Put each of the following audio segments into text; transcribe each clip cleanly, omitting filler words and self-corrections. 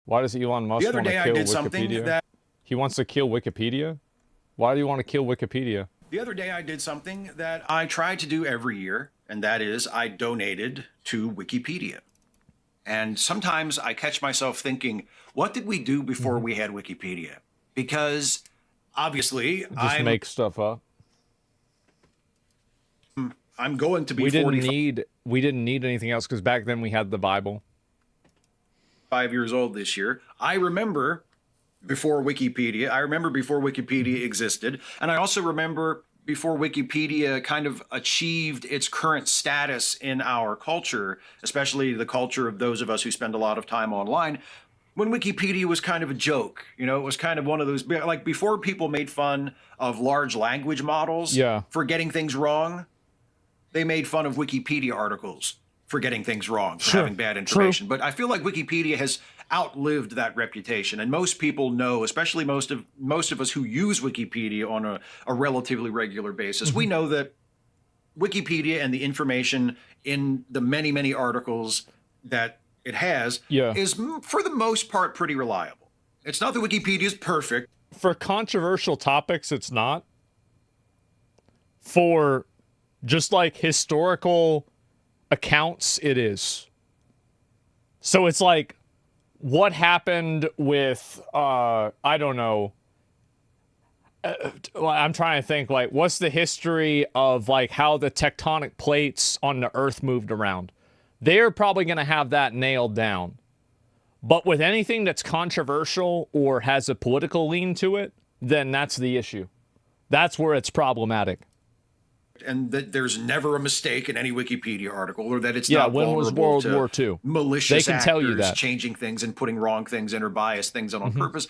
Why does Elon Musk The other want to day I kill did something Wikipedia? that He wants to kill Wikipedia? Why do you want to kill Wikipedia? the other day I did something that I try to do every year, and that is I donated to Wikipedia. And sometimes I catch myself thinking, what did we do before we had Wikipedia? Because obviously Just make stuff up. I'm going to be We didn't 45 need anything else because back then we had the Bible. years old this year. I remember before Wikipedia existed, and I also remember before Wikipedia kind of achieved its current status in our culture, especially the culture of those of us who spend a lot of time online, when Wikipedia was kind of a joke. You know, it was kind of one of those, like before people made fun of large language models Yeah. for getting things wrong, they made fun of Wikipedia articles for getting things wrong, for having bad information. But I feel like Wikipedia has outlived that reputation, and most people know, especially most of us who use Wikipedia on a relatively regular basis, we know that Wikipedia and the information in the many articles that it has is for the most part pretty reliable. It's not that Wikipedia is perfect. For controversial topics, it's not. For just like historical accounts, it is. So it's like, what happened with, I don't know. I'm trying to think, like, what's the history of, like, how the tectonic plates on the Earth moved around? They're probably going to have that nailed down. But with anything that's controversial or has a political lean to it, then that's the issue. That's where it's problematic. And that there's never a mistake in any Wikipedia article, or that it's not when was vulnerable World to War II? malicious They can actors tell you that. changing things and putting wrong things in or biased things in on purpose.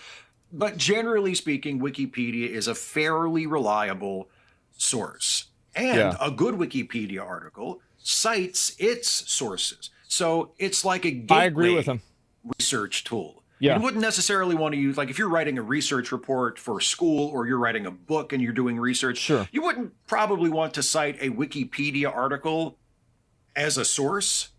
But generally speaking, Wikipedia is a fairly reliable source. And a good Wikipedia article cites its sources. So it's like a gateway I agree with him. research tool. Yeah. You wouldn't necessarily want to use, like if you're writing a research report for school or you're writing a book and you're doing research, you wouldn't probably want to cite a Wikipedia article as a source,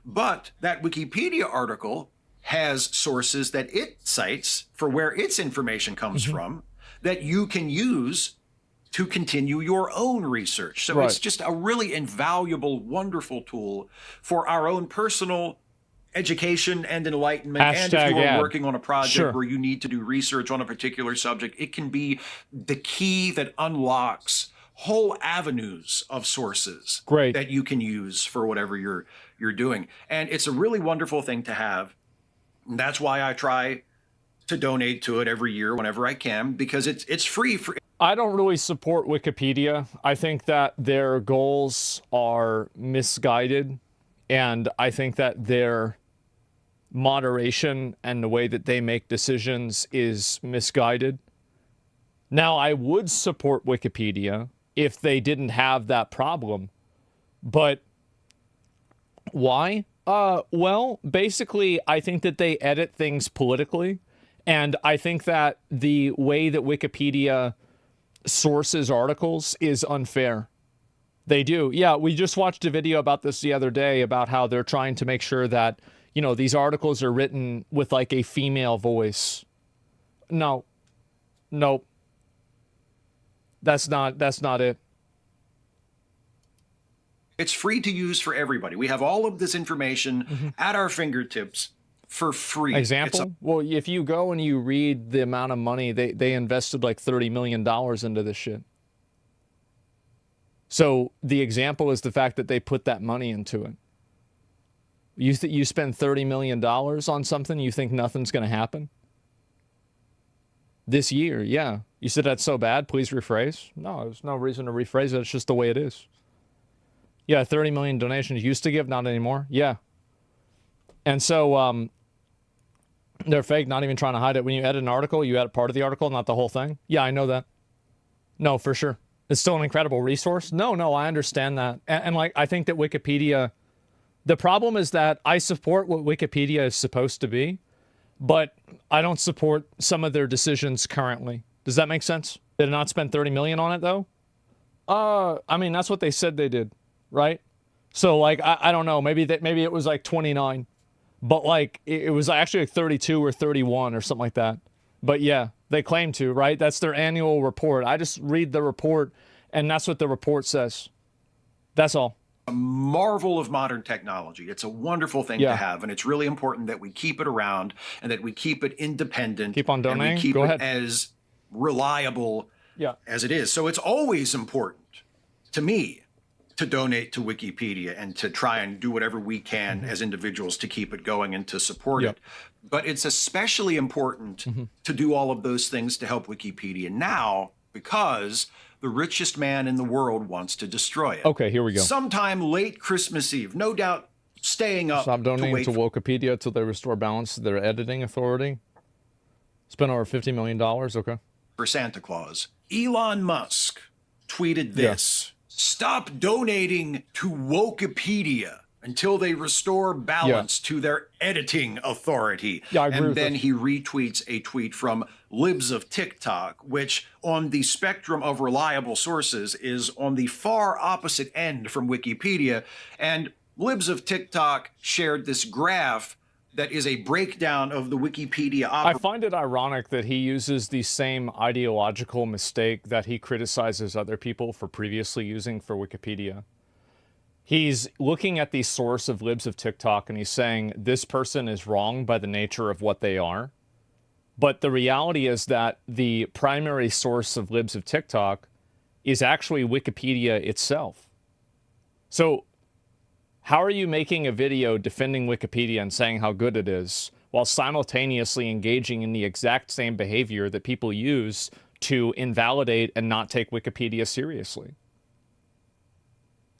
but that Wikipedia article has sources that it cites for where its information comes from that you can use to continue your own research. So it's just a really invaluable, wonderful tool for our own personal education and enlightenment. And if you are working on a project where you need to do research on a particular subject, it can be the key that unlocks whole avenues of sources that you can use for whatever you're doing. And it's a really wonderful thing to have. And that's why I try to donate to it every year whenever I can, because it's free for. I don't really support Wikipedia. I think that their goals are misguided, and I think that their moderation and the way that they make decisions is misguided. Now, I would support Wikipedia if they didn't have that problem. But why? Well, basically, I think that they edit things politically, and I think that the way that Wikipedia sources articles is unfair. They do. Yeah, we just watched a video about this the other day about how they're trying to make sure that, you know, these articles are written with like a female voice. No. Nope. That's not it. It's free to use for everybody. We have all of this information at our fingertips for free. Example? Well, if you go and you read the amount of money, they invested like $30 million into this shit. So the example is the fact that they put that money into it. You spend $30 million on something, you think nothing's going to happen? This year, yeah. You said that's so bad, please rephrase? No, there's no reason to rephrase it. It's just the way it is. Yeah, 30 million donations used to give, not anymore. Yeah. And so they're fake, not even trying to hide it. When you edit an article, you edit part of the article, not the whole thing. Yeah, I know that. No, for sure. It's still an incredible resource. No, I understand that. And like, I think that Wikipedia, the problem is that I support what Wikipedia is supposed to be, but I don't support some of their decisions currently. Does that make sense? Did it not spend 30 million on it though? I mean, that's what they said they did, right? So like, I don't know, maybe it was like 29. But like it was actually like 32 or 31 or something like that. But yeah, they claim to, right? That's their annual report. I just read the report, and that's what the report says. That's all. A marvel of modern technology. It's a wonderful thing to have, and it's really important that we keep it around and that we keep it independent. Keep on donating. And we keep Go it ahead. as reliable as it is. So it's always important to me to donate to Wikipedia and to try and do whatever we can as individuals to keep it going and to support it. But it's especially important to do all of those things to help Wikipedia now because the richest man in the world wants to destroy it. Okay, here we go. Sometime late Christmas Eve, no doubt staying up. Stop donating to Wikipedia until they restore balance to their editing authority. Spend over $50 million, okay. For Santa Claus. Elon Musk tweeted this. Stop donating to Wikipedia until they restore balance to their editing authority. I agree and then he retweets a tweet from Libs of TikTok, which on the spectrum of reliable sources is on the far opposite end from Wikipedia. And Libs of TikTok shared this graph that is a breakdown of the Wikipedia. I find it ironic that he uses the same ideological mistake that he criticizes other people for previously using for Wikipedia. He's looking at the source of Libs of TikTok and he's saying this person is wrong by the nature of what they are. But the reality is that the primary source of Libs of TikTok is actually Wikipedia itself. So how are you making a video defending Wikipedia and saying how good it is while simultaneously engaging in the exact same behavior that people use to invalidate and not take Wikipedia seriously?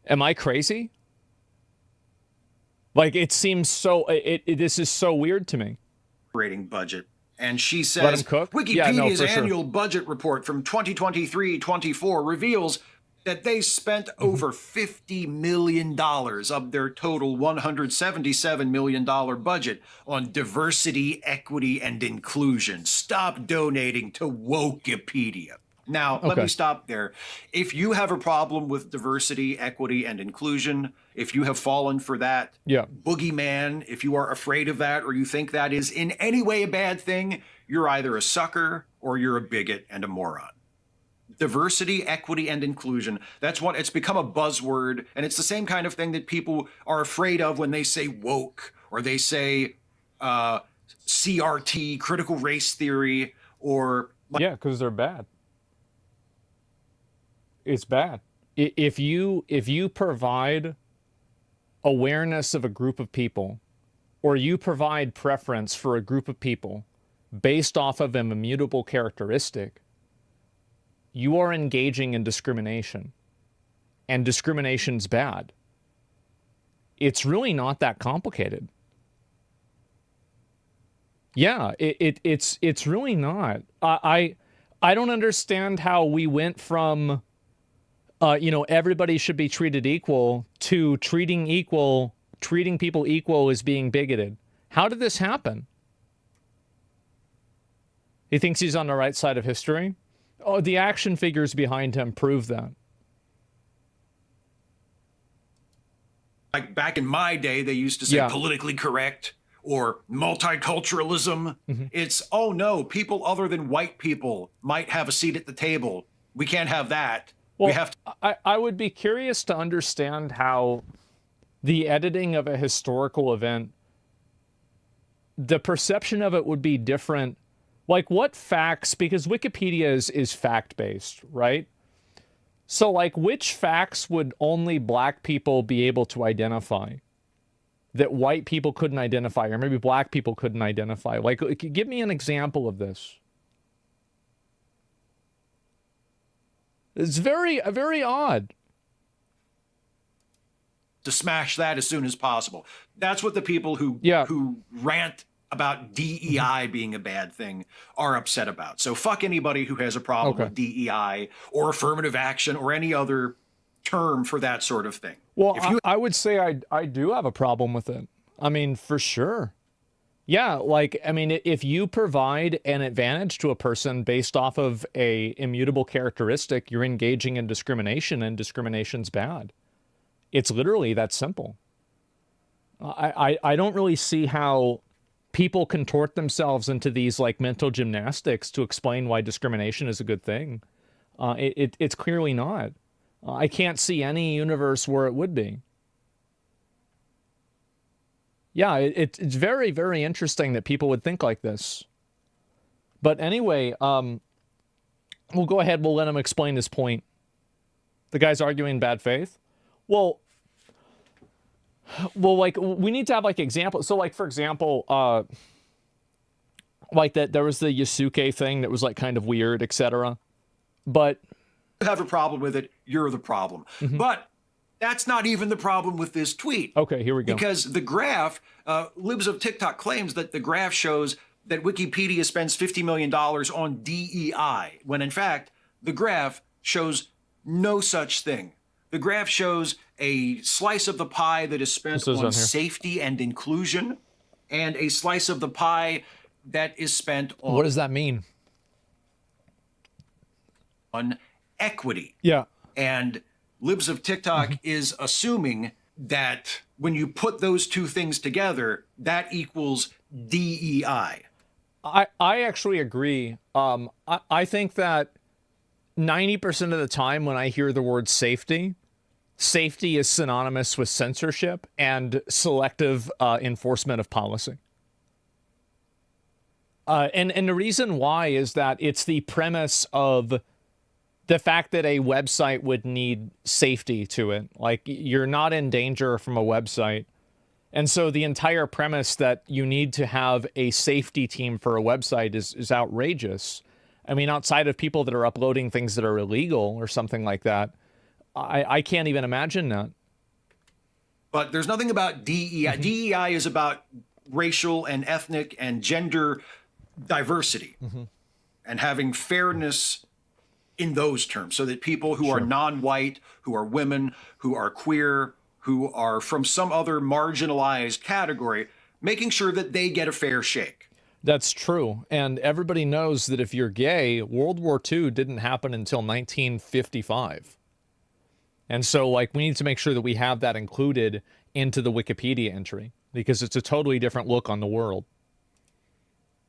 Am I crazy? Like, it seems so, this is so weird to me. Operating budget. And she says, Wikipedia's annual budget report from 2023-24 reveals that they spent over $50 million of their total $177 million budget on diversity, equity, and inclusion. Stop donating to Wikipedia. Now, let me stop there. If you have a problem with diversity, equity, and inclusion, if you have fallen for that boogeyman, if you are afraid of that or you think that is in any way a bad thing, you're either a sucker or you're a bigot and a moron. Diversity, equity, and inclusion. That's what it's become a buzzword. And it's the same kind of thing that people are afraid of when they say woke or they say CRT, critical race theory, or... Yeah, because they're bad. It's bad. If you provide awareness of a group of people, or you provide preference for a group of people based off of an immutable characteristic, you are engaging in discrimination. And discrimination's bad. It's really not that complicated. Yeah, it's really not. I don't understand how we went from everybody should be treated equal to treating people equal as being bigoted. How did this happen? He thinks he's on the right side of history? Oh, the action figures behind him prove that. Like back in my day, they used to say politically correct or multiculturalism. It's, oh no, people other than white people might have a seat at the table. We can't have that. Well, we have to. I would be curious to understand how the editing of a historical event, the perception of it would be different. Like what facts, because Wikipedia is fact-based, right? So like which facts would only black people be able to identify that white people couldn't identify, or maybe black people couldn't identify? Like give me an example of this. It's very odd. To smash that as soon as possible. That's what the people who rant about DEI being a bad thing are upset about. So fuck anybody who has a problem with DEI or affirmative action or any other term for that sort of thing. Well, I would say I do have a problem with it. I mean, for sure. Yeah, like, I mean, if you provide an advantage to a person based off of a immutable characteristic, you're engaging in discrimination, and discrimination's bad. It's literally that simple. I don't really see how people contort themselves into these like mental gymnastics to explain why discrimination is a good thing. It's clearly not. I can't see any universe where it would be. Yeah, it's very, very interesting that people would think like this. But anyway, we'll go ahead. We'll let him explain his point. The guy's arguing bad faith. Well, like we need to have like examples. So, like for example, like that there was the Yasuke thing that was like kind of weird, etc. But you have a problem with it. You're the problem. Mm-hmm. But that's not even the problem with this tweet. Okay, here we go. Because the graph, Libs of TikTok claims that the graph shows that Wikipedia spends $50 million on DEI, when in fact, the graph shows no such thing. The graph shows a slice of the pie that is spent on safety and inclusion, and a slice of the pie that is spent on... What does that mean? On equity. Yeah. And Libs of TikTok is assuming that when you put those two things together, that equals DEI. I actually agree. I think that 90% of the time when I hear the word safety is synonymous with censorship and selective enforcement of policy. And the reason why is that it's the premise of the fact that a website would need safety to it. Like, you're not in danger from a website. And so the entire premise that you need to have a safety team for a website is outrageous. I mean, outside of people that are uploading things that are illegal or something like that, I can't even imagine that. But there's nothing about DEI. DEI is about racial and ethnic and gender diversity and having fairness in those terms, so that people who are non-white, who are women, who are queer, who are from some other marginalized category, making sure that they get a fair shake. That's true. And everybody knows that if you're gay, World War II didn't happen until 1955. And so, like, we need to make sure that we have that included into the Wikipedia entry, because it's a totally different look on the world.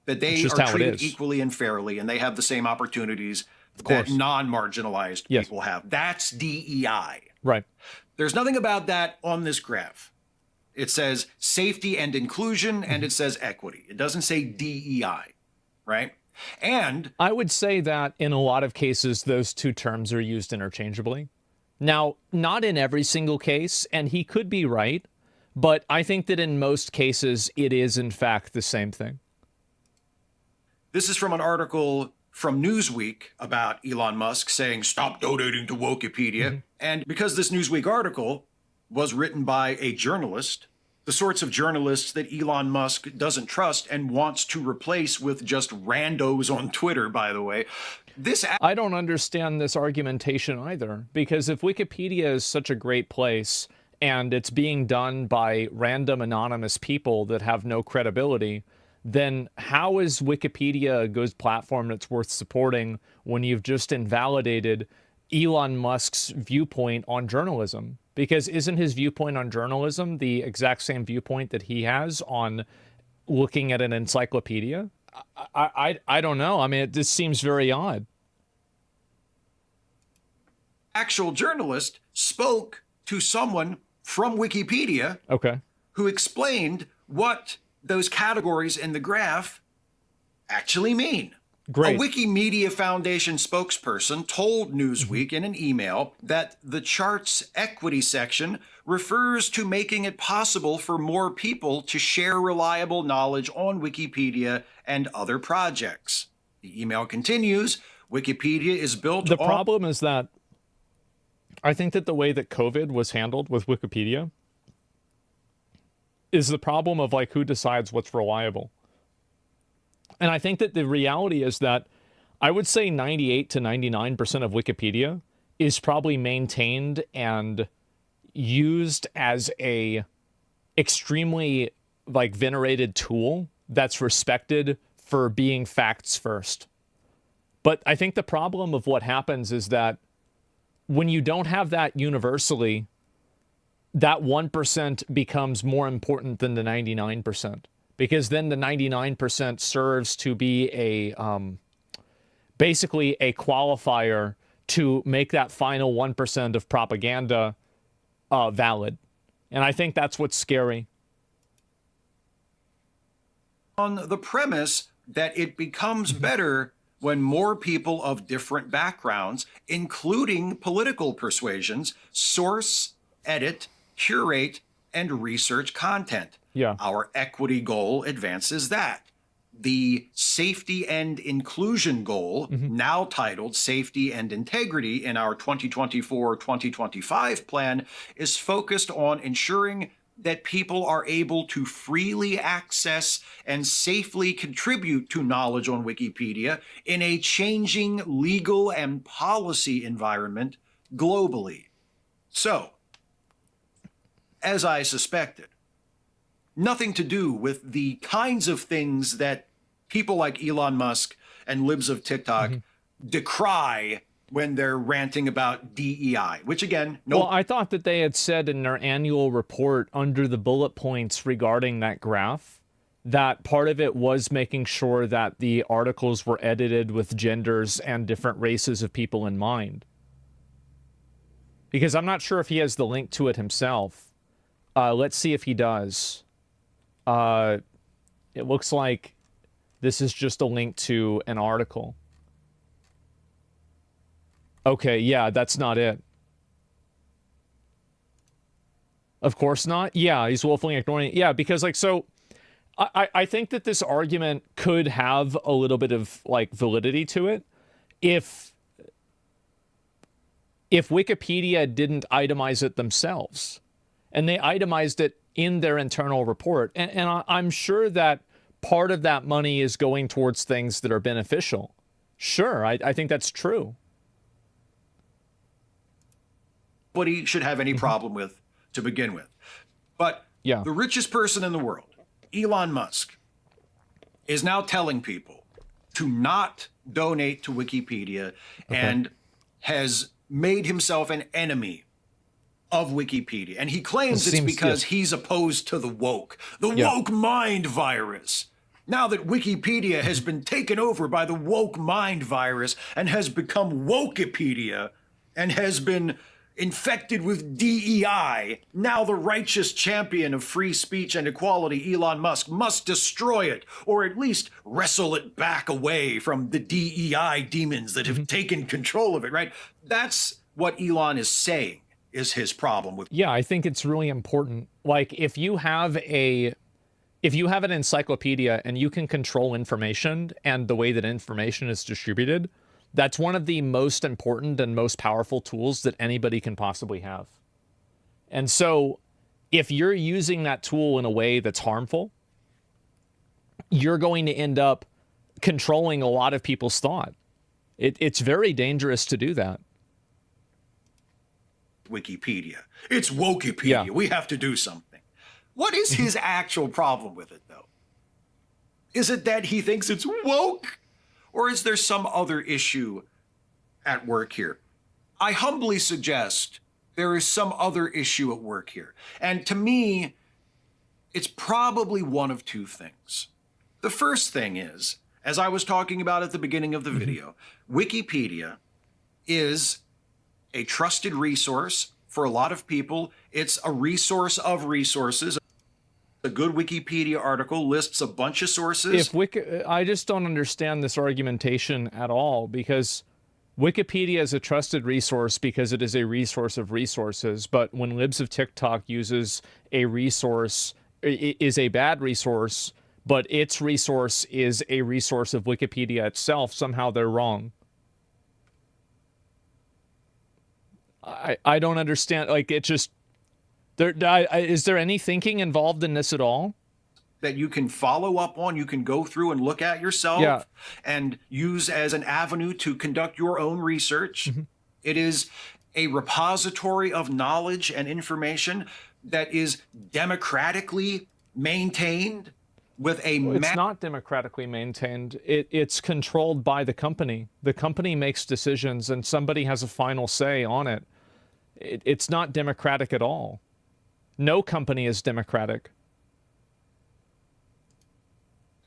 That they are treated equally and fairly, and they have the same opportunities that non-marginalized people have. That's DEI. Right. There's nothing about that on this graph. It says safety and inclusion, and it says equity. It doesn't say DEI, right? And I would say that in a lot of cases, those two terms are used interchangeably. Now, not in every single case, and he could be right, but I think that in most cases, it is in fact the same thing. This is from an article from Newsweek about Elon Musk saying, stop donating to Wikipedia. And because this Newsweek article was written by a journalist, the sorts of journalists that Elon Musk doesn't trust and wants to replace with just randos on Twitter, by the way. I don't understand this argumentation either, because if Wikipedia is such a great place and it's being done by random anonymous people that have no credibility, then how is Wikipedia a good platform that's worth supporting when you've just invalidated Elon Musk's viewpoint on journalism? Because isn't his viewpoint on journalism the exact same viewpoint that he has on looking at an encyclopedia? I don't know. I mean, it just seems very odd. Actual journalist spoke to someone from Wikipedia who explained what those categories in the graph actually mean. Great. A Wikimedia Foundation spokesperson told Newsweek in an email that the chart's equity section refers to making it possible for more people to share reliable knowledge on Wikipedia and other projects. The email continues, Wikipedia is built The problem is that I think that the way that COVID was handled with Wikipedia is the problem of like who decides what's reliable. And I think that the reality is that I would say 98 to 99% of Wikipedia is probably maintained and used as a extremely like venerated tool that's respected for being facts first. But I think the problem of what happens is that when you don't have that universally, that 1% becomes more important than the 99%, because then the 99% serves to be a basically a qualifier to make that final 1% of propaganda valid. And I think that's what's scary. On the premise that it becomes better when more people of different backgrounds, including political persuasions, source, edit, curate, and research content. Yeah. Our equity goal advances that. The safety and inclusion goal, now titled Safety and Integrity in our 2024-2025 plan, is focused on ensuring that people are able to freely access and safely contribute to knowledge on Wikipedia in a changing legal and policy environment globally. So, as I suspected, nothing to do with the kinds of things that people like Elon Musk and libs of TikTok decry when they're ranting about DEI, which again, Well, I thought that they had said in their annual report under the bullet points regarding that graph that part of it was making sure that the articles were edited with genders and different races of people in mind. Because I'm not sure if he has the link to it himself. Let's see if he does. It looks like this is just a link to an article. Okay, yeah, that's not it. Of course not. Yeah, he's willfully ignoring it. Yeah, because like, so I think that this argument could have a little bit of like validity to it if Wikipedia didn't itemize it themselves, and they itemized it in their internal report. And I'm sure that part of that money is going towards things that are beneficial. Sure, I think that's true. Nobody should have any problem with to begin with. But yeah, the richest person in the world, Elon Musk, is now telling people to not donate to Wikipedia and has made himself an enemy of Wikipedia. And he claims it's because he's opposed to the woke mind virus. Now that Wikipedia has been taken over by the woke mind virus and has become Wokepedia and has been infected with DEI, now the righteous champion of free speech and equality, Elon Musk, must destroy it, or at least wrestle it back away from the DEI demons that have taken control of it, right? That's what Elon is saying is his problem with. Yeah, I think it's really important. Like, if you have an encyclopedia and you can control information and the way that information is distributed, that's one of the most important and most powerful tools that anybody can possibly have. And so if you're using that tool in a way that's harmful, you're going to end up controlling a lot of people's thought. It's very dangerous to do that. Wikipedia. It's Wokepedia. Yeah. We have to do something. What is his actual problem with it, though? Is it that he thinks it's woke? Or is there some other issue at work here? I humbly suggest there is some other issue at work here. And to me, it's probably one of two things. The first thing is, as I was talking about at the beginning of the video, Wikipedia is a trusted resource for a lot of people. It's a resource of resources. A good Wikipedia article lists a bunch of sources. I just don't understand this argumentation at all, because Wikipedia is a trusted resource because it is a resource of resources. But when libs of TikTok uses a resource, it is a bad resource, but its resource is a resource of Wikipedia itself, somehow they're wrong. I don't understand. Like, it just... is there any thinking involved in this at all? That you can follow up on, you can go through and look at yourself and use as an avenue to conduct your own research. It is a repository of knowledge and information that is democratically maintained with a... It's not democratically maintained. It's controlled by the company. The company makes decisions and somebody has a final say on it. It's not democratic at all. No company is democratic.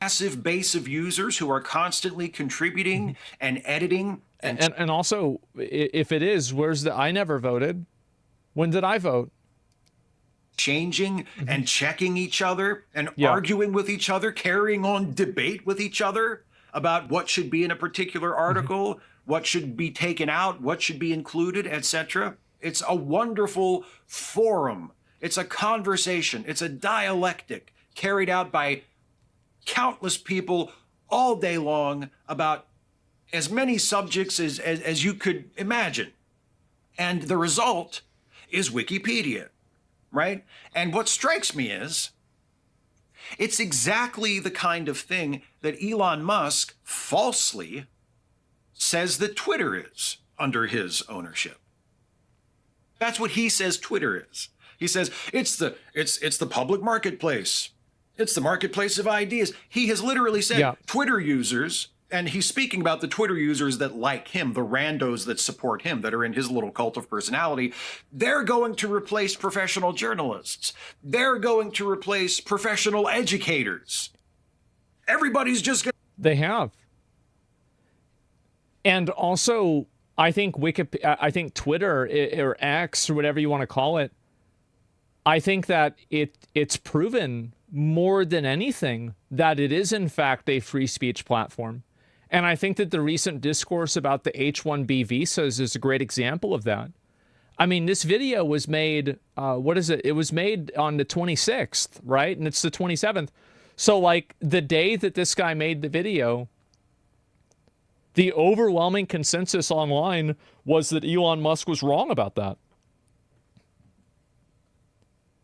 Massive base of users who are constantly contributing and editing. And also, if it is, I never voted. When did I vote? Changing and checking each other and arguing with each other, carrying on debate with each other about what should be in a particular article, what should be taken out, what should be included, etc. It's a wonderful forum. It's a conversation. It's a dialectic carried out by countless people all day long about as many subjects as you could imagine. And the result is Wikipedia, right? And what strikes me is it's exactly the kind of thing that Elon Musk falsely says that Twitter is under his ownership. That's what he says Twitter is. He says it's the public marketplace. It's the marketplace of ideas. He has literally said Twitter users, and he's speaking about the Twitter users that like him, the randos that support him, that are in his little cult of personality. They're going to replace professional journalists. They're going to replace professional educators. Everybody's just going to... They have. And also, I think Twitter or X or whatever you want to call it, I think that it's proven more than anything that it is in fact a free speech platform. And I think that the recent discourse about the H-1B visas is a great example of that. I mean, this video was made, It was made on the 26th, right? And it's the 27th. So like the day that this guy made the video, the overwhelming consensus online was that Elon Musk was wrong about that.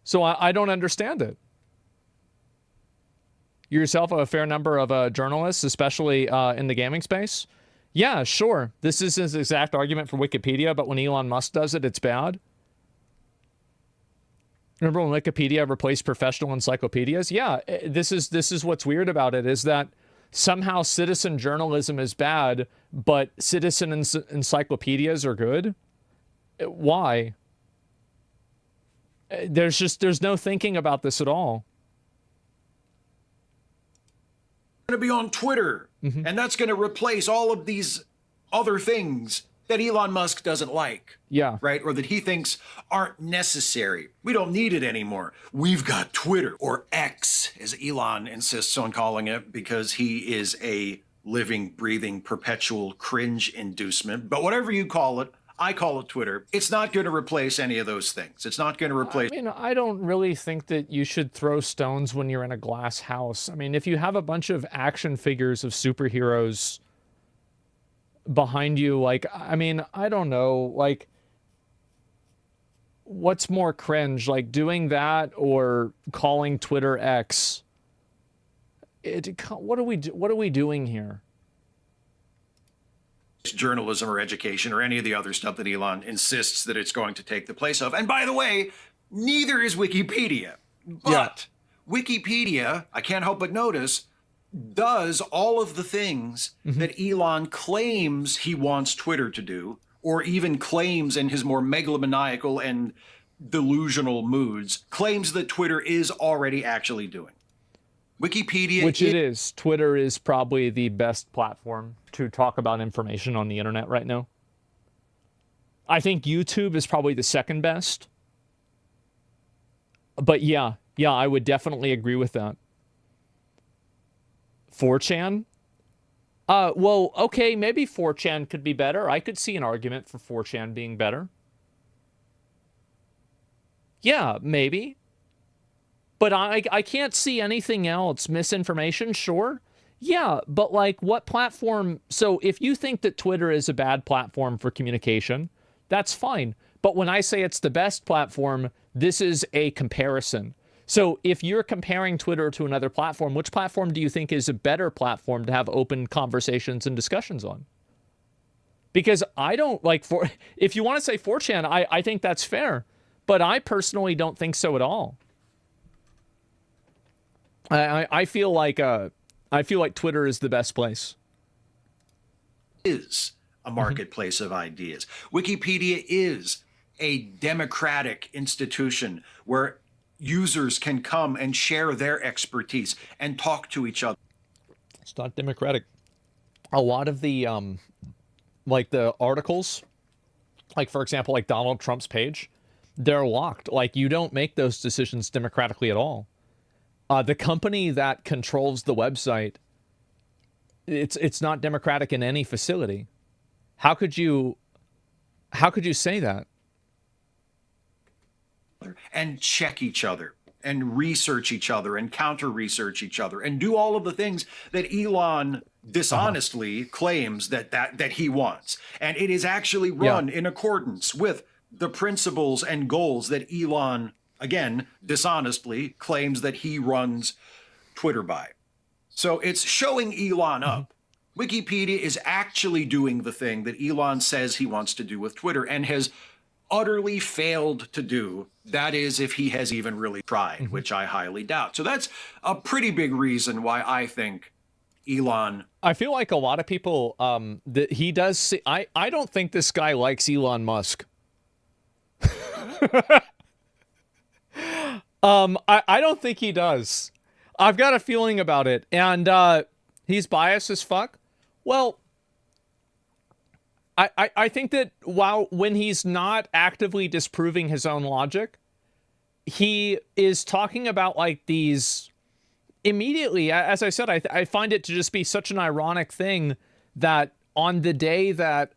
So I don't understand it. You yourself have a fair number of journalists, especially in the gaming space. Yeah, sure. This is his exact argument for Wikipedia, but when Elon Musk does it, it's bad. Remember when Wikipedia replaced professional encyclopedias? Yeah, this is what's weird about it, is that somehow citizen journalism is bad, but citizen encyclopedias are good. Why? There's no thinking about this at all. Going to be on Twitter, and that's going to replace all of these other things that Elon Musk doesn't like. Yeah. Right? Or that he thinks aren't necessary. We don't need it anymore. We've got Twitter, or X, as Elon insists on calling it, because he is a living, breathing, perpetual cringe inducement. But whatever you call it, I call it Twitter. It's not going to replace any of those things. It's not going to replace... I mean, I don't really think that you should throw stones when you're in a glass house. I mean, if you have a bunch of action figures of superheroes behind you, like, I mean, I don't know, like, what's more cringe, like doing that or calling Twitter X? What are we doing here? Journalism or education or any of the other stuff that Elon insists that it's going to take the place of. And by the way, neither is Wikipedia. But Wikipedia, I can't help but notice, does all of the things that Elon claims he wants Twitter to do, or even claims in his more megalomaniacal and delusional moods, claims that Twitter is already actually doing. Wikipedia... Which it is. Twitter is probably the best platform to talk about information on the internet right now. I think YouTube is probably the second best. But yeah, I would definitely agree with that. 4chan? Well, okay, maybe 4chan could be better. I could see an argument for 4chan being better. Yeah, maybe. But I can't see anything else. Misinformation, sure. Yeah, but like what platform? So if you think that Twitter is a bad platform for communication, that's fine. But when I say it's the best platform, this is a comparison. So if you're comparing Twitter to another platform, which platform do you think is a better platform to have open conversations and discussions on? Because I don't like if you want to say 4chan, I think that's fair. But I personally don't think so at all. I feel like Twitter is the best place. Is a marketplace of ideas. Wikipedia is a democratic institution where users can come and share their expertise and talk to each other. It's not democratic. A lot of the like the articles, like for example, like Donald Trump's page, they're locked. Like you don't make those decisions democratically at all. The company that controls the website, it's not democratic in any facility. How could you say that? And check each other and research each other and counter research each other and do all of the things that Elon dishonestly claims that he wants. And it is actually run in accordance with the principles and goals that Elon, again, dishonestly claims that he runs Twitter by. So it's showing Elon up. Wikipedia is actually doing the thing that Elon says he wants to do with Twitter and has utterly failed to do. That is, if he has even really tried, which I highly doubt. So that's a pretty big reason why I think Elon. I feel like a lot of people that he does see, I don't think this guy likes Elon Musk. I don't think he does. I've got a feeling about it, and he's biased as fuck. Well, I think that when he's not actively disproving his own logic, he is talking about like these immediately. As I said, I find it to just be such an ironic thing that on the day that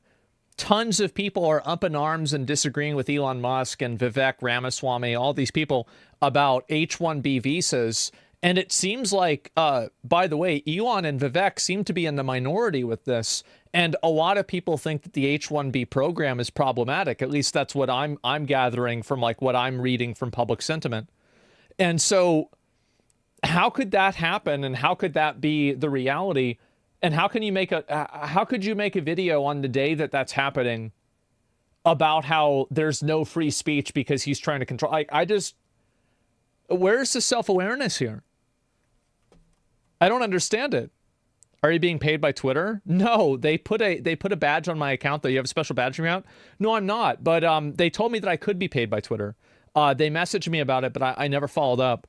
tons of people are up in arms and disagreeing with Elon Musk and Vivek Ramaswamy, all these people about H-1B visas. And it seems like, by the way, Elon and Vivek seem to be in the minority with this. And a lot of people think that the H-1B program is problematic. At least that's what I'm gathering from like what I'm reading from public sentiment. And so how could that happen? And how could that be the reality? And how could you make a video on the day that that's happening about how there's no free speech because he's trying to control? Where's the self-awareness here? I don't understand it. Are you being paid by Twitter? No, they put a badge on my account though. You have a special badge account? No, I'm not. But they told me that I could be paid by Twitter. They messaged me about it, but I never followed up.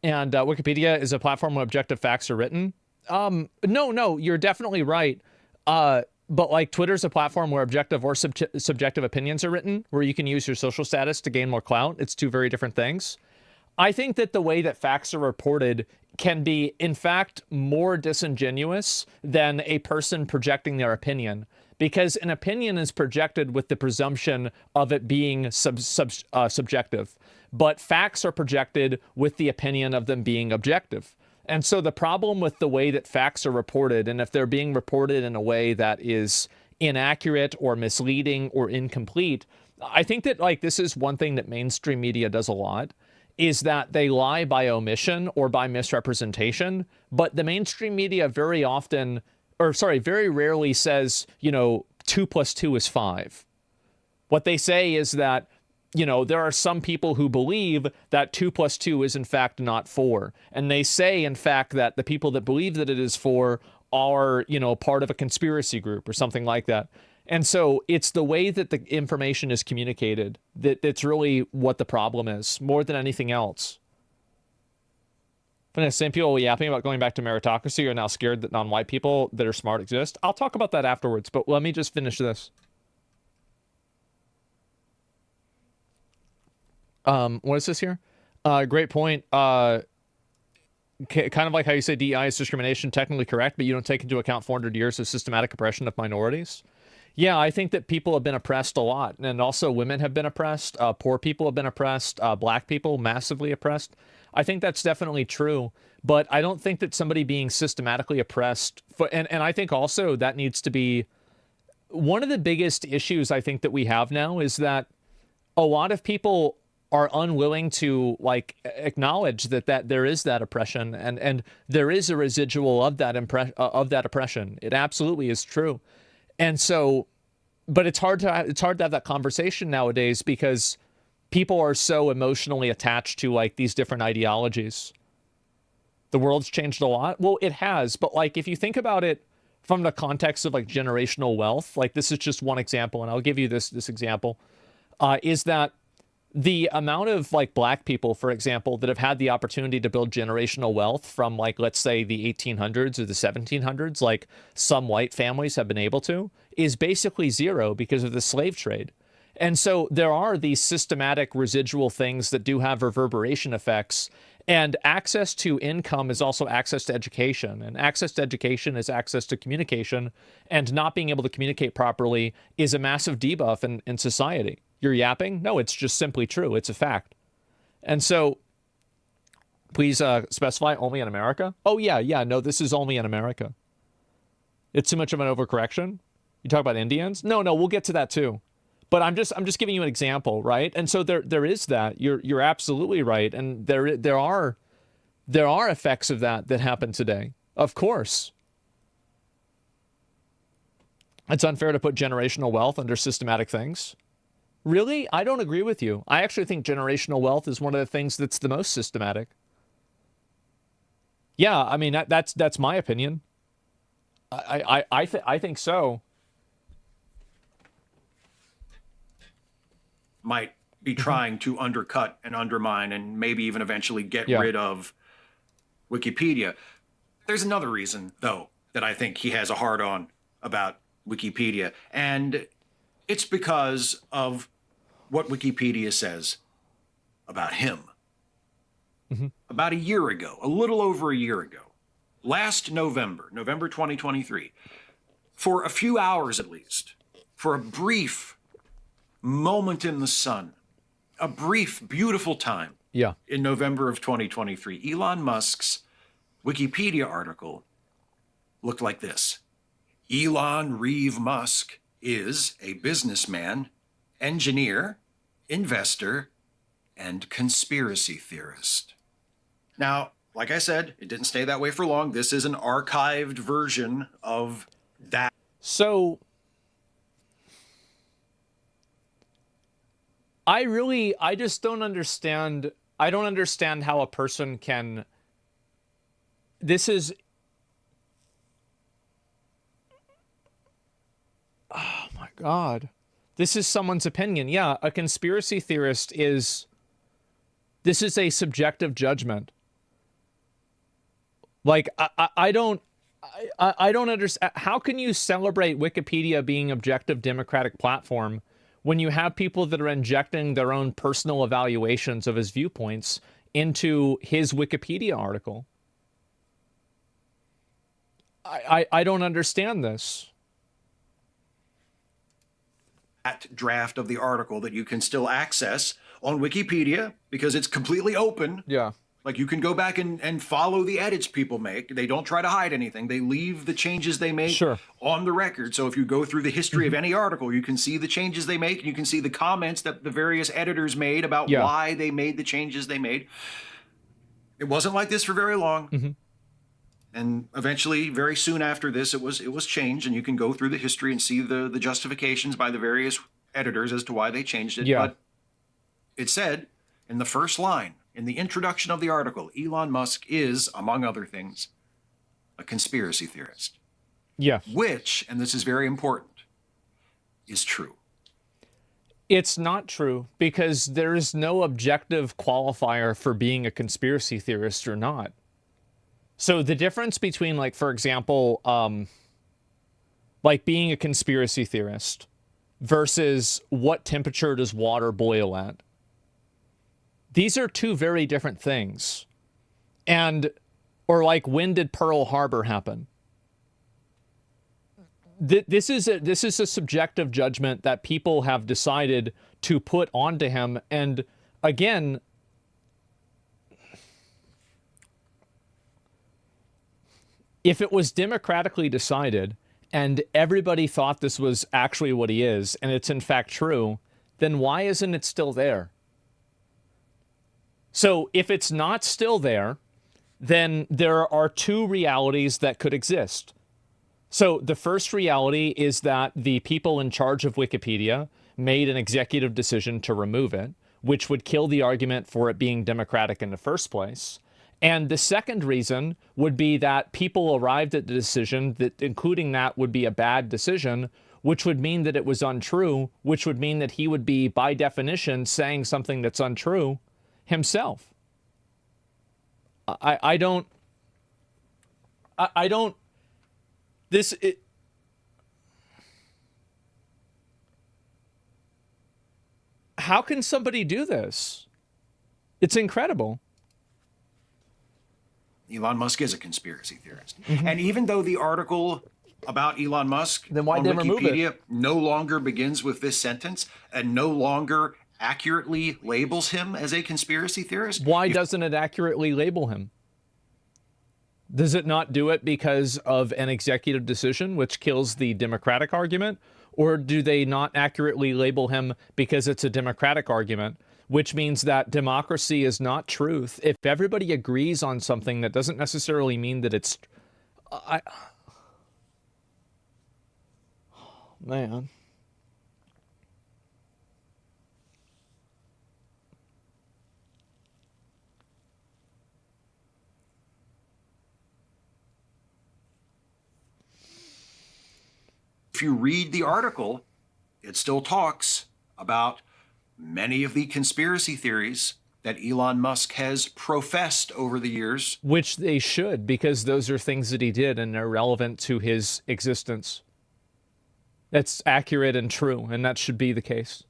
And Wikipedia is a platform where objective facts are written. No, you're definitely right. But like Twitter's a platform where objective or subjective opinions are written, where you can use your social status to gain more clout. It's two very different things. I think that the way that facts are reported can be, in fact, more disingenuous than a person projecting their opinion, because an opinion is projected with the presumption of it being subjective, but facts are projected with the opinion of them being objective. And so the problem with the way that facts are reported, and if they're being reported in a way that is inaccurate or misleading or incomplete, I think that like this is one thing that mainstream media does a lot, is that they lie by omission or by misrepresentation. But the mainstream media very rarely says, 2 + 2 is 5. What they say is that, there are some people who believe that 2 + 2 is in fact not 4. And they say, in fact, that the people that believe that it is 4 are, part of a conspiracy group or something like that. And so it's the way that the information is communicated that's really what the problem is, more than anything else. But the same people yapping about going back to meritocracy are now scared that non-white people that are smart exist. I'll talk about that afterwards, but let me just finish this. What is this here? Great point. Kind of like how you say DEI is discrimination, technically correct, but you don't take into account 400 years of systematic oppression of minorities. Yeah, I think that people have been oppressed a lot, and also women have been oppressed, poor people have been oppressed, black people massively oppressed. I think that's definitely true, but I don't think that somebody being systematically oppressed, and I think also that needs to be one of the biggest issues I think that we have now is that a lot of people are unwilling to like acknowledge that there is that oppression and there is a residual of that oppression. It absolutely is true. And so, but it's hard to have that conversation nowadays because people are so emotionally attached to like these different ideologies. The world's changed a lot. Well, it has, but like if you think about it from the context of like generational wealth, like this is just one example, and I'll give you this example, is that the amount of like black people, for example, that have had the opportunity to build generational wealth from like, let's say the 1800s or the 1700s, like some white families have been able to, is basically zero because of the slave trade. And so there are these systematic residual things that do have reverberation effects. And access to income is also access to education. And access to education is access to communication. And not being able to communicate properly is a massive debuff in society. You're yapping? No, it's just simply true. It's a fact. And so please specify only in America. Oh, yeah. No, this is only in America. It's too much of an overcorrection. You talk about Indians? No, we'll get to that too. But I'm just giving you an example, right? And so there is that. You're absolutely right. And there are effects of that happen today. Of course. It's unfair to put generational wealth under systematic things. Really? I don't agree with you. I actually think generational wealth is one of the things that's the most systematic. Yeah, I mean that's my opinion. I think so. Might be trying to undercut and undermine and maybe even eventually get rid of Wikipedia. There's another reason, though, that I think he has a hard-on about Wikipedia, and it's because of what Wikipedia says about him. About a year ago, a little over a year ago, last November 2023, for a few hours at least, for a brief moment in the sun, a brief, beautiful time in November of 2023, Elon Musk's Wikipedia article looked like this. Elon Reeve Musk is a businessman, engineer, investor, and conspiracy theorist. Now, like I said, it didn't stay that way for long. This is an archived version of that. So I just don't understand. I don't understand how a person can. This is. Oh my God. This is someone's opinion. Yeah, a conspiracy theorist is. This is a subjective judgment. Like, I don't understand. How can you celebrate Wikipedia being an objective democratic platform when you have people that are injecting their own personal evaluations of his viewpoints into his Wikipedia article? I don't understand this. That draft of the article that you can still access on Wikipedia because it's completely open. Yeah. Like you can go back and follow the edits people make. They don't try to hide anything. They leave the changes they make on the record. So if you go through the history of any article, you can see the changes they make. And you can see the comments that the various editors made about why they made the changes they made. It wasn't like this for very long. And eventually, very soon after this, it was changed. And you can go through the history and see the justifications by the various editors as to why they changed it. But it said in the first line, in the introduction of the article, Elon Musk is, among other things, a conspiracy theorist. Yeah. Which, and this is very important, is true. It's not true because there is no objective qualifier for being a conspiracy theorist or not. So the difference between, like, for example, like being a conspiracy theorist versus what temperature does water boil at. These are two very different things. Or like, when did Pearl Harbor happen? This is a subjective judgment that people have decided to put onto him. And again, if it was democratically decided and everybody thought this was actually what he is, and it's in fact true, then why isn't it still there? So if it's not still there, then there are two realities that could exist. So the first reality is that the people in charge of Wikipedia made an executive decision to remove it, which would kill the argument for it being democratic in the first place. And the second reason would be that people arrived at the decision that, including that would be a bad decision, which would mean that it was untrue, which would mean that he would be, by definition, saying something that's untrue himself. I don't, how can somebody do this? It's incredible. Elon Musk is a conspiracy theorist. And even though the article about Elon Musk then why on they remove Wikipedia it? No longer begins with this sentence and no longer accurately labels him as a conspiracy theorist. Why doesn't it accurately label him? Does it not do it because of an executive decision, which kills the democratic argument? Or do they not accurately label him because it's a democratic argument, which means that democracy is not truth? If everybody agrees on something, that doesn't necessarily mean that it's... Man. If you read the article, it still talks about many of the conspiracy theories that Elon Musk has professed over the years. Which they should, because those are things that he did and they're relevant to his existence. That's accurate and true, and that should be the case.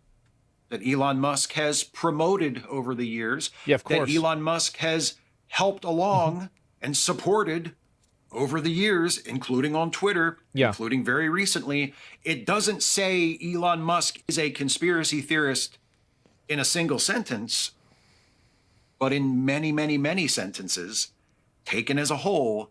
That Elon Musk has promoted over the years. Yeah, of course. That Elon Musk has helped along and supported over the years, including on Twitter, including very recently. It doesn't say Elon Musk is a conspiracy theorist in a single sentence, but in many, many, many sentences, taken as a whole,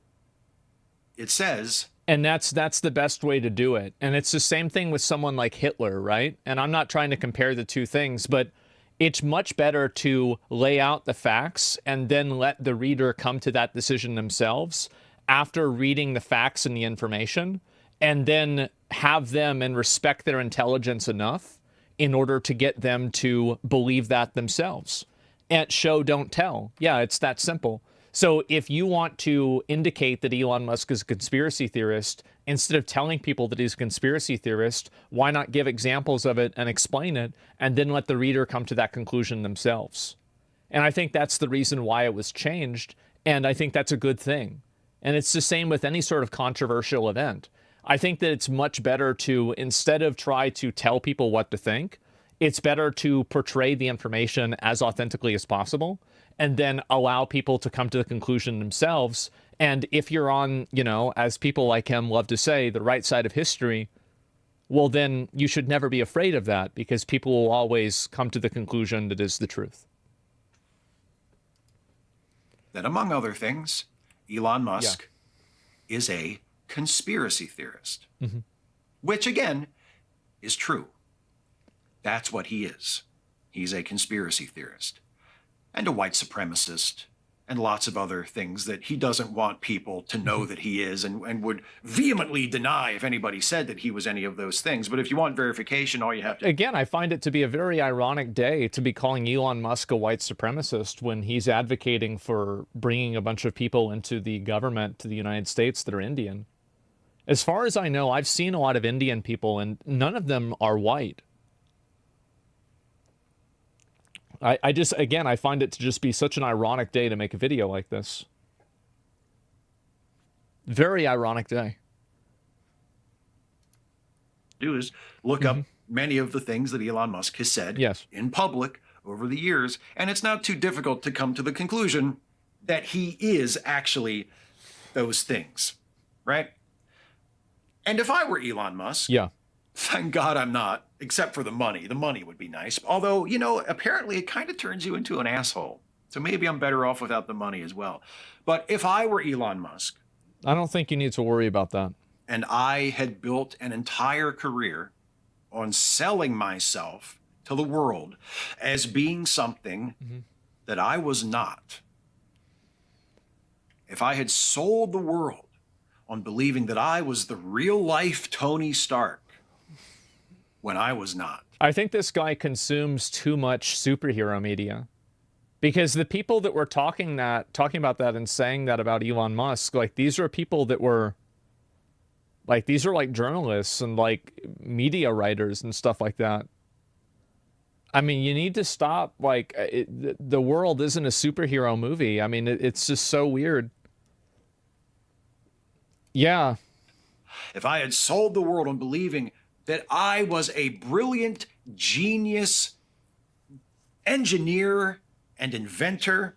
it says... And that's the best way to do it. And it's the same thing with someone like Hitler, right? And I'm not trying to compare the two things, but it's much better to lay out the facts and then let the reader come to that decision themselves after reading the facts and the information, and then have them and respect their intelligence enough in order to get them to believe that themselves. And show, don't tell. Yeah, it's that simple. So if you want to indicate that Elon Musk is a conspiracy theorist, instead of telling people that he's a conspiracy theorist, why not give examples of it and explain it, and then let the reader come to that conclusion themselves? And I think that's the reason why it was changed, and I think that's a good thing. And it's the same with any sort of controversial event. I think that it's much better to, instead of try to tell people what to think, it's better to portray the information as authentically as possible, and then allow people to come to the conclusion themselves. And if you're on, you know, as people like him love to say, the right side of history, well, then you should never be afraid of that, because people will always come to the conclusion that is the truth. That, among other things, Elon Musk is a conspiracy theorist, which, again, is true. That's what he is. He's a conspiracy theorist and a white supremacist and lots of other things that he doesn't want people to know that he is, and would vehemently deny if anybody said that he was any of those things. But if you want verification, all you have to... Again, I find it to be a very ironic day to be calling Elon Musk a white supremacist when he's advocating for bringing a bunch of people into the government to the United States that are Indian. As far as I know, I've seen a lot of Indian people, and none of them are white. I just, again, I find it to just be such an ironic day to make a video like this. Very ironic day. Do is look up many of the things that Elon Musk has said in public over the years, and it's not too difficult to come to the conclusion that he is actually those things, right? And if I were Elon Musk, thank God I'm not, except for the money. The money would be nice. Although, you know, apparently it kind of turns you into an asshole. So maybe I'm better off without the money as well. But if I were Elon Musk... I don't think you need to worry about that. And I had built an entire career on selling myself to the world as being something that I was not. If I had sold the world on believing that I was the real-life Tony Stark, when I was not. I think this guy consumes too much superhero media, because the people that were talking about that and saying that about Elon Musk, like, these are people that were Like, these are like journalists and like media writers and stuff like that. I mean, you need to stop. Like, the world isn't a superhero movie. I mean, it's just so weird. Yeah. If I had sold the world on believing that I was a brilliant genius engineer and inventor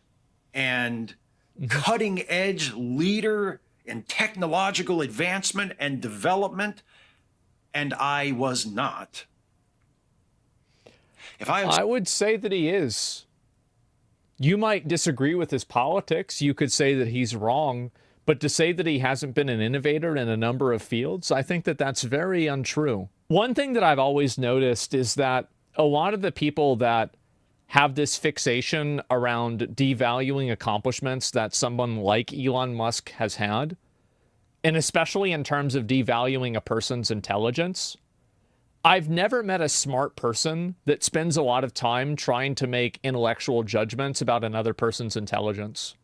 and cutting edge leader in technological advancement and development, and I was not. I would say that he is. You might disagree with his politics. You could say that he's wrong. But to say that he hasn't been an innovator in a number of fields, I think that that's very untrue. One thing that I've always noticed is that a lot of the people that have this fixation around devaluing accomplishments that someone like Elon Musk has had, and especially in terms of devaluing a person's intelligence, I've never met a smart person that spends a lot of time trying to make intellectual judgments about another person's intelligence.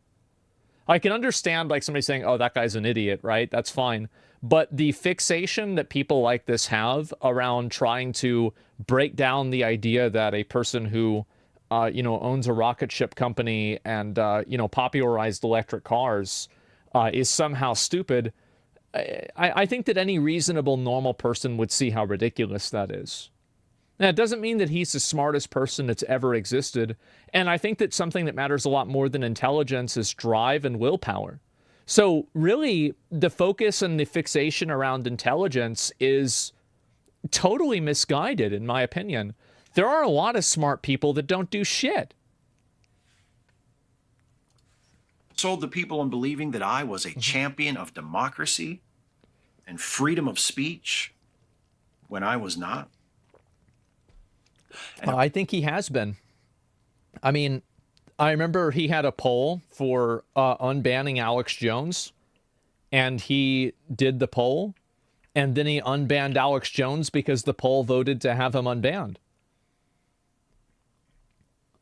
I can understand like somebody saying, oh, that guy's an idiot, right? That's fine. But the fixation that people like this have around trying to break down the idea that a person who, owns a rocket ship company and, popularized electric cars is somehow stupid, I think that any reasonable, normal person would see how ridiculous that is. Now, it doesn't mean that he's the smartest person that's ever existed. And I think that something that matters a lot more than intelligence is drive and willpower. So really, the focus and the fixation around intelligence is totally misguided, in my opinion. There are a lot of smart people that don't do shit. Sold the people on believing that I was a champion of democracy and freedom of speech when I was not. I think he has been. I mean, I remember he had a poll for unbanning Alex Jones, and he did the poll, and then he unbanned Alex Jones because the poll voted to have him unbanned.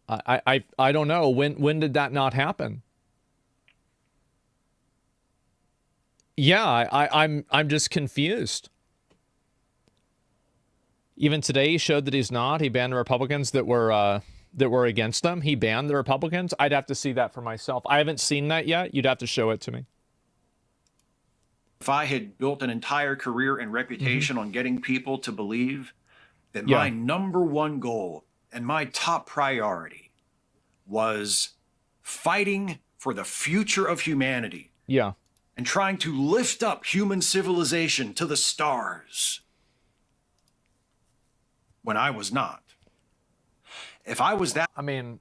I don't know. When did that not happen? Yeah, I'm just confused. Even today, he showed that he's not. He banned the Republicans that were against them. He banned the Republicans. I'd have to see that for myself. I haven't seen that yet. You'd have to show it to me. If I had built an entire career and reputation on getting people to believe that my number one goal and my top priority was fighting for the future of humanity. Yeah. And trying to lift up human civilization to the stars. When I was not. If I was that... I mean,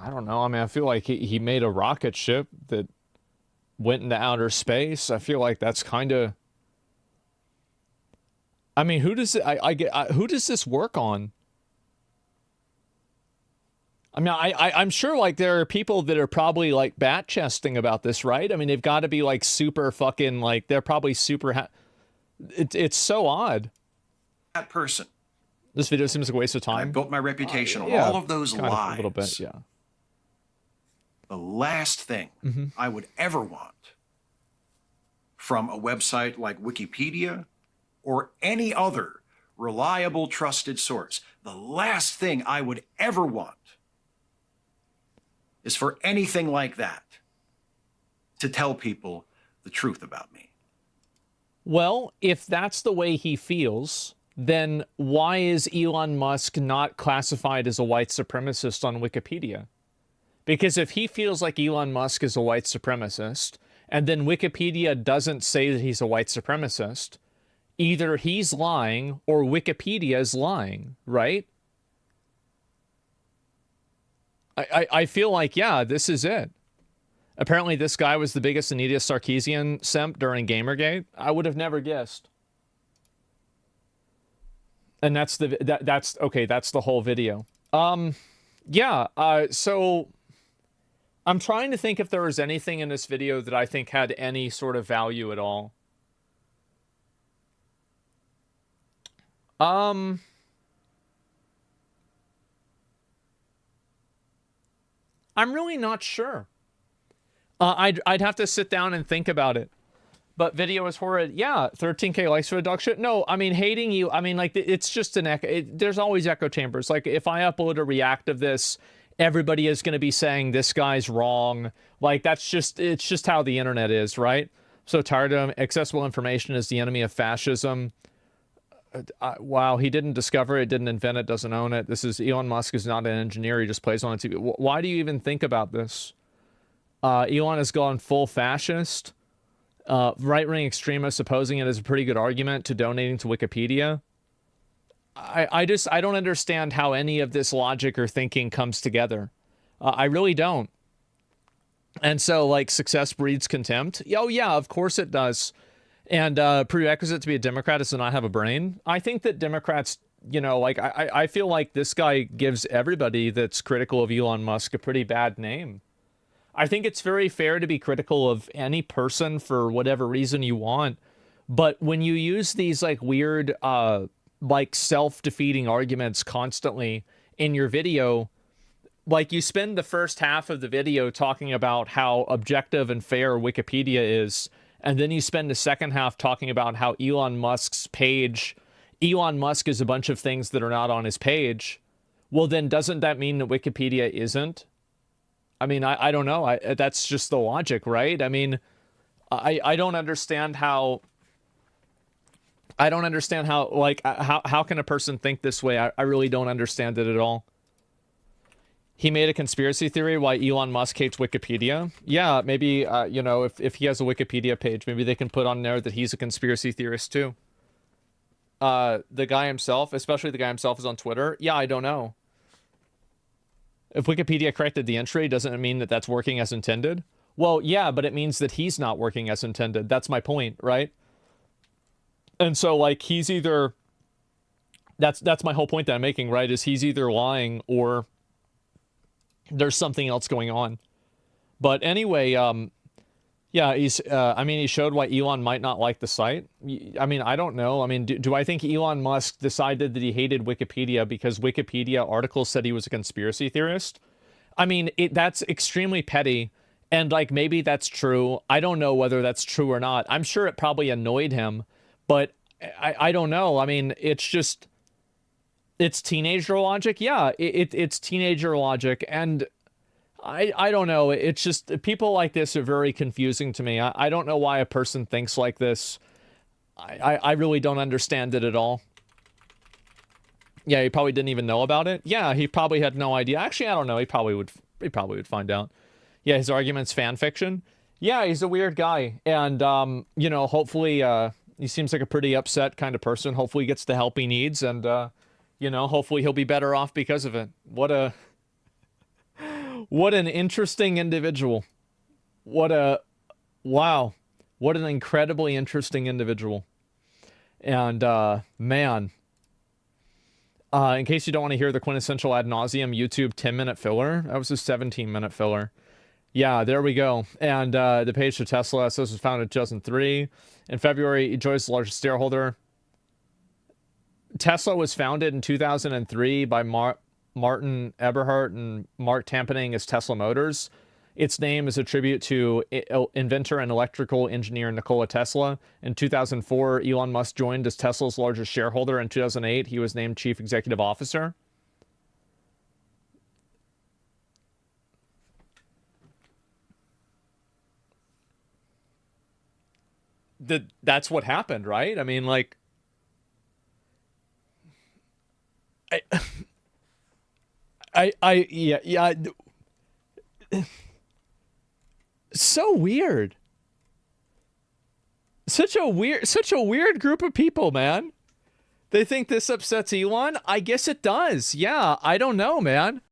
I don't know. I mean, I feel like he made a rocket ship that went into outer space. I feel like that's kind of... I mean, who does who does this work on? I mean, I'm sure like there are people that are probably like bat chesting about this, right? I mean, they've got to be like super fucking like they're probably super. It's so odd. That person. This video seems like a waste of time. I built my reputation on all of those lies. A little bit, yeah. The last thing I would ever want from a website like Wikipedia or any other reliable, trusted source, the last thing I would ever want is for anything like that to tell people the truth about me. Well, if that's the way he feels, then why is Elon Musk not classified as a white supremacist on Wikipedia? Because if he feels like Elon Musk is a white supremacist, and then Wikipedia doesn't say that he's a white supremacist, either he's lying or Wikipedia is lying, right? I feel like, yeah, this is it. Apparently this guy was the biggest Anita Sarkeesian simp during Gamergate. I would have never guessed. And that's the whole video. So I'm trying to think if there was anything in this video that I think had any sort of value at all. I'm really not sure. I'd have to sit down and think about it. But video is horrid. Yeah, 13K likes reduction. No, I mean, hating you. I mean, like, it's just an echo. There's always echo chambers. Like, if I upload a react of this, everybody is going to be saying this guy's wrong. Like, it's just how the internet is, right? So tired of him. Accessible information is the enemy of fascism. Wow, he didn't discover it, didn't invent it, doesn't own it. This is Elon Musk is not an engineer. He just plays on TV. Why do you even think about this? Elon has gone full fascist. Right-wing extremists opposing it is a pretty good argument to donating to Wikipedia. I don't understand how any of this logic or thinking comes together. I really don't. And so, like, success breeds contempt. Oh, yeah, of course it does. And prerequisite to be a Democrat is to not have a brain. I think that Democrats, you know, like, I feel like this guy gives everybody that's critical of Elon Musk a pretty bad name. I think it's very fair to be critical of any person for whatever reason you want. But when you use these, like, weird, like, self-defeating arguments constantly in your video, like, you spend the first half of the video talking about how objective and fair Wikipedia is, and then you spend the second half talking about how Elon Musk's page, Elon Musk is a bunch of things that are not on his page. Well, then doesn't that mean that Wikipedia isn't? I mean, I don't know. That's just the logic, right? I mean, I don't understand how... like, how can a person think this way? I really don't understand it at all. He made a conspiracy theory why Elon Musk hates Wikipedia. Yeah, maybe, you know, if he has a Wikipedia page, maybe they can put on there that he's a conspiracy theorist too. The guy himself, especially the guy himself, is on Twitter. Yeah, I don't know. If Wikipedia corrected the entry, doesn't it mean that that's working as intended? Well, yeah, but it means that he's not working as intended. That's my point, right? And so, like, he's either... That's my whole point that I'm making, right? Is he's either lying or there's something else going on. But anyway, yeah, he's... I mean, he showed why Elon might not like the site. I mean, I don't know. I mean, do I think Elon Musk decided that he hated Wikipedia because Wikipedia articles said he was a conspiracy theorist? I mean, that's extremely petty. And, like, maybe that's true. I don't know whether that's true or not. I'm sure it probably annoyed him. But I don't know. I mean, it's just... It's teenager logic? Yeah, it's teenager logic. And... I don't know. It's just, people like this are very confusing to me. I don't know why a person thinks like this. I really don't understand it at all. Yeah, he probably didn't even know about it. Yeah, he probably had no idea. Actually, I don't know. He probably would find out. Yeah, his argument's fan fiction. Yeah, he's a weird guy. And, you know, hopefully, he seems like a pretty upset kind of person. Hopefully he gets the help he needs. And, you know, hopefully he'll be better off because of it. What an interesting individual. Wow. What an incredibly interesting individual. And, man. In case you don't want to hear the quintessential ad nauseum YouTube 10-minute filler, that was a 17-minute filler. Yeah, there we go. And the page to Tesla says it was founded in 2003. In February, Joy's the largest shareholder. Tesla was founded in 2003 by Martin Eberhard and Mark Tampening as Tesla Motors. Its name is a tribute to inventor and electrical engineer Nikola Tesla. In 2004, Elon Musk joined as Tesla's largest shareholder. In 2008, he was named chief executive officer. That's what happened, right? I mean, like... Yeah. So weird. Such a weird group of people, man. They think this upsets Elon? I guess it does. Yeah, I don't know, man.